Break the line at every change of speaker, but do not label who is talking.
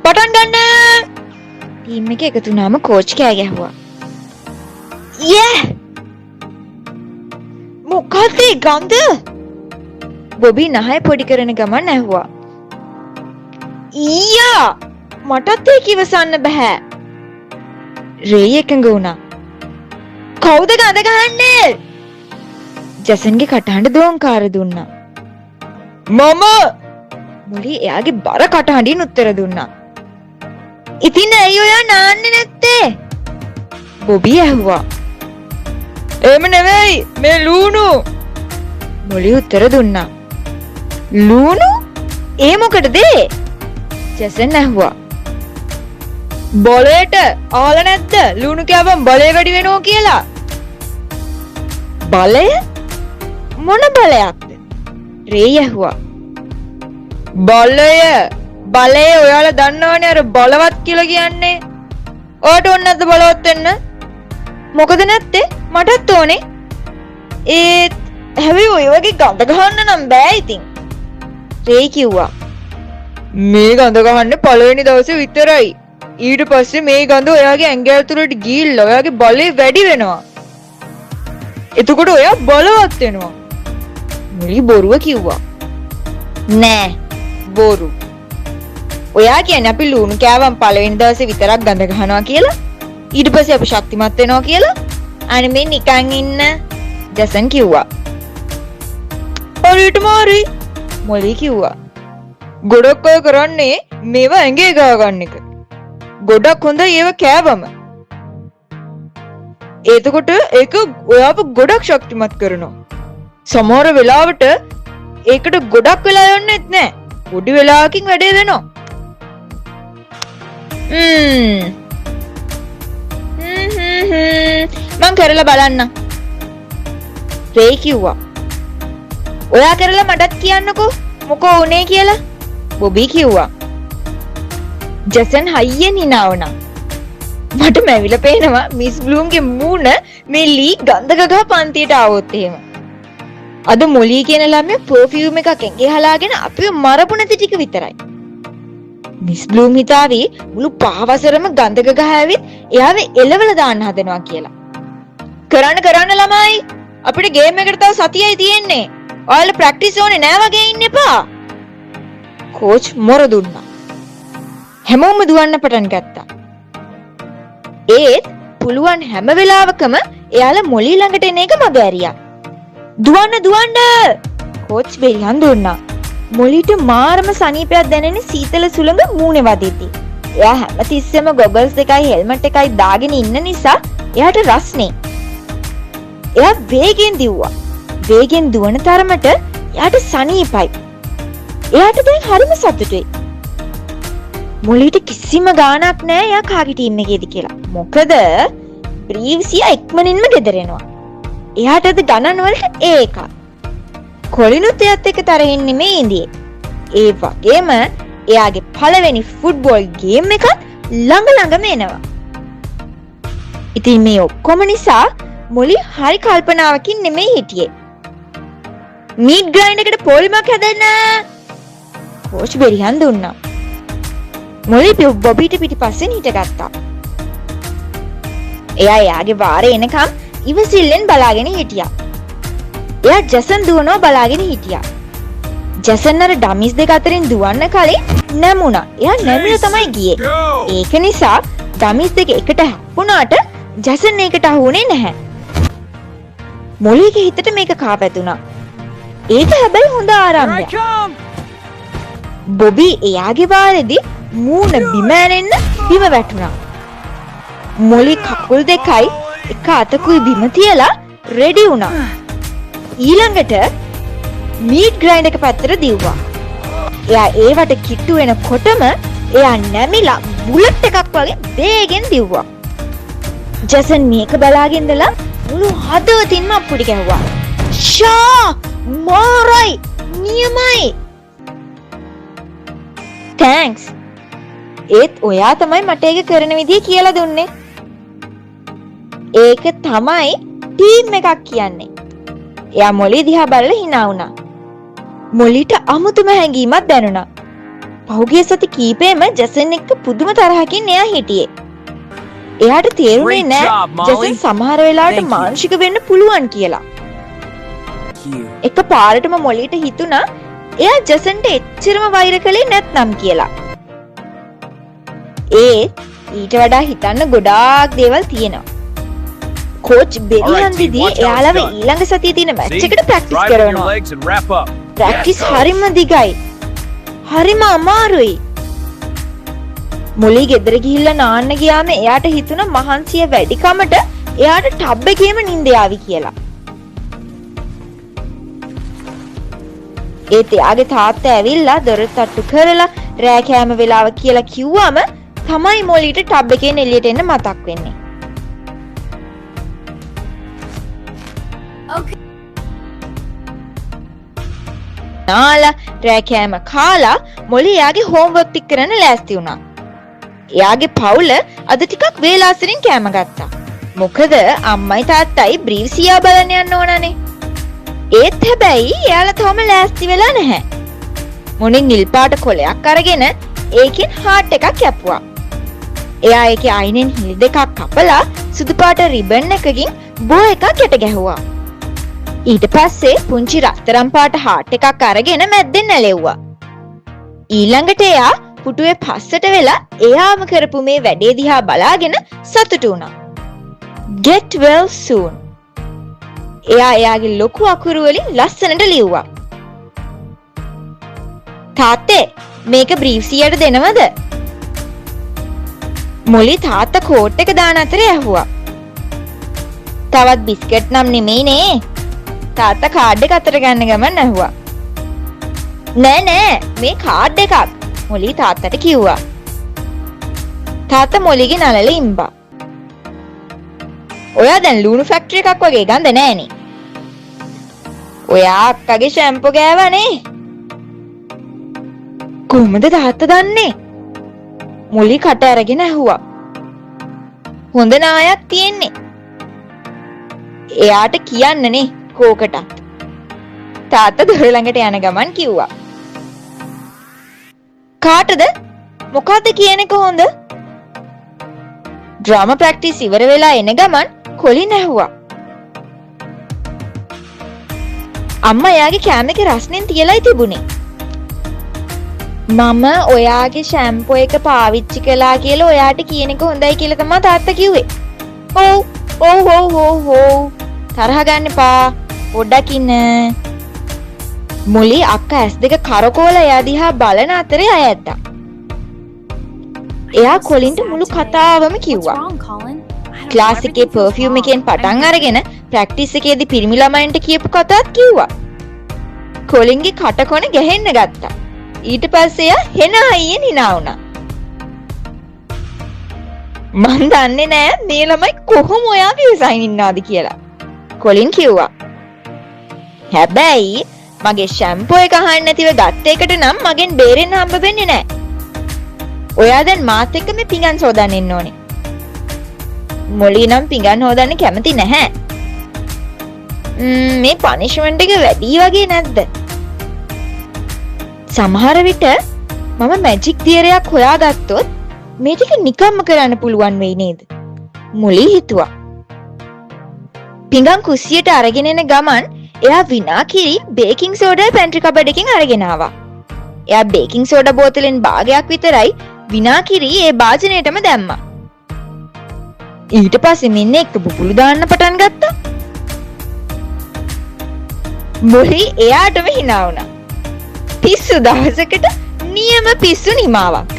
පටන් ගන්න. ටීම් එක එකතු වුණාම කෝච් කෑ ගැහුවා. යේ! මොකක්ද ඒ ගඳ? බොබි නහය පොඩි කරන ගමන් ඇහුවා. ඊයා! මටත් ඒක ඉවසන්න බෑ. රේ එකඟ වුණා. කවුද ගඳ ගහන්නේ? ජසන්ගේ කටහඬ දෝංකාර දුන්නා. මම! මොලි එයාගේ බර කටහඬින් උත්තර දුන්නා. ඉතින් ඇයි ඔයා නාන්නේ නැත්තේ? බොබි ඇහුවා. එහෙම නෙවෙයි මේ ලූණු. මොලි උත්තර දුන්නා. ලූණු? ඒ මොකටද? ජසන් ඇහුවා. බලයට ආල නැද්ද ලූණු කෑවම බලය වැඩි වෙනවා කියලා? බලය? මොන බලයක්ද? රේ ඇහුවා. බලය ඔයාලා දන්නවනේ අර බලවත් කියලා කියන්නේ. ඔයාට ඕන නැද්ද බලවත් වෙන්න? මොකද නැත්තේ? මටත් ඕනේ. හැබැයි ඔය වගේ ගඳ ගහන්න නම් බෑ ඉතින්. රේ කිව්වා. මේ ගඳ ගහන්නේ පළවෙනි දවසේ විතරයි. ඊට පස්සේ මේ ගඳ ඔයාගේ ඇඟ ඇතුළට ගිහිල්ලා ඔයාගේ බලය වැඩි වෙනවා. එතකොට ඔයා බලවත් වෙනවා. මුලි බොරුව කිව්වා. නෑ බොරු. ඔයා කියන්නේ අපි ලුණු කෑවම් පළවෙනි දවසේ විතරක් ගඳ ගහනවා කියලා. ඊට පස්සේ අපි ශක්තිමත් වෙනවා කියලා. අනේ මේ නිකන් ඉන්න ජසන් කිව්වා. හරියටම හරි මොලි කිව්වා. ගොඩක් අය කරන්නේ මේවා ඇඟේ ගා ගන්න එක. ගොඩක් හොඳයි ඒව කෑවම. එතකොට ඒක ඔයාව ගොඩක් ශක්තිමත් කරනවා. සමහර වෙලාවට ඒකට ගොඩක් වෙලා යන්නෙත් නෑ. පොඩි වෙලාවකින් වැඩේ වෙනවා. මං කරලා බලන්න. රේ කිව්වා. ඔයා කරලා මටත් කියන්නකෝ මොකෝ උනේ කියලා. බොබි කිව්වා. ජසන් හයියෙන් hina වුණා. මට මැවිලා පේනවා මිස් බ්ලූම්ගේ මූණ මේ ලී ගඳ ගගා පන්තියට ආවොත් එහෙම. අද මොලී කියන ළමයා පර්ෆියුම් එකක් ඇඟේ හලාගෙන අපිව මරපු නැති ටික විතරයි. මිස් බ්ලූම් හිතාවි මුළු පහවසරම ගඳ ගගා ඇවිත් එයාව එලවල දාන්න හදනවා කියලා. කරන්න ළමයි. අපිට ගේම් එකට තව සතියයි තියෙන්නේ. ඔයාලා ප්‍රැක්ටිස් ඕනේ නෑ වගේ ඉන්න එපා. කෝච් මොර දුන්නා. හැමෝම දුවන්න පටන් ගත්තා. ඒත් පුළුවන් හැම වෙලාවකම එයාලා මොලි ළඟට එන එක මග ඇරියා. දුවන්න! කෝච් බෙල්ලන් දුන්නා. මොලිට මාරම සනීපයක් දැනෙන සීතල සුළඟ මූණේ වදිද්දි. එයා හැමතිස්සෙම ගොගල්ස් දෙකයි හෙල්මට් එකයි දාගෙන ඉන්න නිසා එයාට රස්නේ. එයා වේගෙන් දිව්වා. වේගෙන් දුවන තරමට එයාට සනීපයි. එයාට දැන් හරිම සතුටුයි. මොලිට කිසිම ගාණක් නෑ එයා කාගේ ටීම් එකේද කියලා. මොකද බ්‍රීව්සියා ඉක්මනින්ම ගෙදර එනවා. එයාට අද ගණන් වලට ඒක. කොලිනුත් එයත් එක්ක තරහින් නෙමෙයි ඉඳියේ. ඒ වගේම එයාගේ පළවෙනි ෆුට්බෝල් ගේම් එකත් ළඟම එනවා. ඉතින් මේ ඔක්කොම නිසා මොලි හරි කල්පනාවකින් නෙමෙයි හිටියේ. මීට් ග්‍රයින්ඩ් එකට පොලිමක් හදන්න. කෝච් බෙරිහන් දුන්නා. මොලි බොබීට පිටිපස්සෙන් හිටගත්තා. එයා එයාගේ වාරේ එනකම් ඉවසිල්ලෙන් බලාගෙන හිටියා. එයා ජසන් දුවනවා බලාගෙන හිටියා. ජසන් අර ඩමිස් දෙක අතරින් දුවන්න කලින් නැමුණා. එයා නැමිලා තමයි ගියේ. ඒක නිසා ඩමිස් දෙක එකට හැප්පුණාට ජසන් ඒකට අහුුනේ නැහැ. මොලිගේ හිතට මේක කාපැතුණා. ඒක හැබැයි හොඳ ආරම්භයක්. බොබි එයාගේ වාරේදී මූණ බිම ඇරෙන්න බිම වැටුණා. මොලි කකුල් දෙකයි එක අතකුයි බිම තියලා රෙඩි වුණා. ඊළඟට මීට් ග්‍රයින්ඩ් එක පැත්තට දිව්වා. එයා ඒවට කිට්ටු වෙනකොටම එයා නැමිලා බුලට් එකක් වගේ වේගෙන් දිව්වා. ජසන් මේක බලාගෙන ඉඳලා මුළු හදවතින්ම අප්පුඩි ගැහුවා. ෂා! මාරයි! නියමයි! තෑන්ක්ස්. ඒත් ඔයා තමයි මට ඒක කරන විදිය කියලා දුන්නේ. ඒක තමයි ටීම් එකක් කියන්නේ. එයා මොලි දිහා බලලා hina වුණා. මොලිට අමුතුම හැඟීමක් දැනුණා. පහුගිය සති කීපෙම ජසන් එක්ක පුදුම තරහකින් එයා හිටියේ. එයාට තේරුනේ නෑ ජසන් සමහර වෙලාවට මානසික වෙන්න පුළුවන් කියලා. එක පාරටම මොලිට හිතුණා එයා ජසන්ට එච්චරම වෛර කළේ නැත්නම් කියලා. ඊට වඩා හිතන්න ගොඩාක් දේවල් තියෙනවා. කෝච් බෙරිහන්දිදී එයාලව ඊළඟ සතියේ තියෙන මැච් එකට ප්‍රැක්ටිස් කරනවා. ප්‍රැක්ටිස් හරිම දිගයි. හරිම අමාරුයි. මොලි ගෙදර ගිහිල්ලා නාන්න ගියාම එයාට හිතුණා මහන්සිය වැඩිකමට එයාට ටබ් එකේම නිින්ද යාවි කියලා. ඒත් එයාගේ තාත්තා ඇවිල්ලා දොර තට්ටු කරලා රෑ කෑම වෙලාව කියලා කිව්වම තමයි මොලිට ටබ් එකෙන් එළියට එන්න මතක් වෙන්නේ.
Okay.
නාලා රෑ කෑම කාලා මොලි එයාගේ හෝම්වර්ක් ටික කරන්න ලෑස්ති වුණා. එයාගේ පවුල අද ටිකක් වේලාසරින් කෑම ගත්තා. මොකද අම්මයි තාත්තයි බ්‍රීව්සියා බලන්න යන්න ඕනනේ. ඒත් හැබැයි එයාලා තාම ලෑස්ති වෙලා නැහැ. මොනින් නිල් පාට කොලයක් අරගෙන ඒකෙන් හાર્ට් එකක් කැපුවා. එයා ඒකේ අයිනෙන් හිල් දෙකක් කපලා සුදු පාට රිබන් එකකින් බෝ එකක් යට ගැහුවා. ඊට පස්සේ පුංචි රත්තරන් පාට හાર્ට් එකක් අරගෙන මැද්දෙන් නැලෙව්වා. ඊළඟට එයා පුටුවේ පස්සට වෙලා එයාම කරපු මේ වැඩේ දිහා බලාගෙන සතුටු වුණා. Get well soon. එයා එයාගේ ලොකු අකුරු වලින් ලස්සනට ලිව්වා. තාත්තේ මේක බ්‍රීව්සියට දෙනවද? මොලි තාත්තා කෝට් එක දාන අතරේ ඇහුවා. තවත් බිස්කට් නම් නෙමෙයිනේ. තාත්තා කාඩ් එක අතට ගන්න ගමන් ඇහුවා. නෑ මේ කාඩ් එකක්. මොලි තාත්තට කිව්වා. තාත්තා මොලිගේ නළල ඉම්බා. ඔයා දැන් ලුණු ෆැක්ටරි එකක් වගේ ගඳ නෑනේ. ඔයා අක්කගේ ෂැම්පෝ ගෑවනේ. කොහොමද තාත්තා දන්නේ? මොලි කට අරගෙන ඇහුවා. හොඳ නායක් තියෙන්නේ. එයාට කියන්නනේ කෝකටත්. තාත්තා දොර ළඟට යන ගමන් කිව්වා. කාටද? මොකද්ද කියන්නේ කොහොඳ? ඩ්‍රාමා ප්‍රැක්ටිස් ඉවර වෙලා එන ගමන් කොලින් ඇහුවා. අම්මා එයාගේ කෑම එකේ රස්නෙන් තියලායි තිබුණේ. මම ඔයාගේ ෂැම්පෝ එක පාවිච්චි කළා කියලා ඔයාට කියන එක හොඳයි කියලා තමයි තාත්තා කිව්වේ. ඔව්. තරහ ගන්න එපා. පොඩ්ඩක් ඉන්න. මොලි අක්කා ඇස් දෙක කරකෝලා එයා දිහා බලන අතරේ අයැද්දා. එයා කොලින්ට මුළු කතාවම කිව්වා. ක්ලාස් එකේ පර්ෆියුම් එකෙන් පටන් අරගෙන ප්‍රැක්ටිස් එකේදී පිරිමි ළමයින්ට කියපු කතාත් කිව්වා. කොලින්ගේ කටකොන ගැහෙන්න ගත්තා. ඊට පස්සේ එයා හෙන අයියෙන් hina වුණා. මන් දන්නේ නෑ මේ ළමයි කොහොම ඔයාගේ ඉවසයින් ඉන්නවද කියලා. කොලින් කිව්වා. හැබැයි මගේ ෂැම්පෝ එක අහන්න නැතිව ගත්ත එකට නම් මගෙන් බේරෙන්න හම්බ වෙන්නේ නෑ. ඔයා දැන් මාත් එක්ක මේ පිඟන් සෝදන්න එන්න ඕනේ. මොලි නම් පිඟන් හොදන්න කැමති නැහැ. මේ පනිෂ්මන්ට් එක වැඩි වගේ නැද්ද? සමහර විට මම මැජික් තියරයක් හොයාගත්තොත් මේ ටික නිකම්ම කරන්න පුළුවන් වෙයි නේද? මොලි හිතුවා. පිඟන් කුස්සියට අරගෙන එන ගමන් එයා විනාකිරි බේකින් සෝඩා පැන්ට්‍රි කබඩ් එකකින් අරගෙන ආවා. එයා බේකින් සෝඩා බෝතලෙන් භාගයක් විතරයි විනාකිරි ඒ භාජනයටම දැම්මා. ඊට පස්සේ මෙන්න එක බුබුලු දාන්න පටන් ගත්තා. මොලි එයාටම hina වුණා. පිස්සු දවසකට නියම පිස්සු නිමාවක්.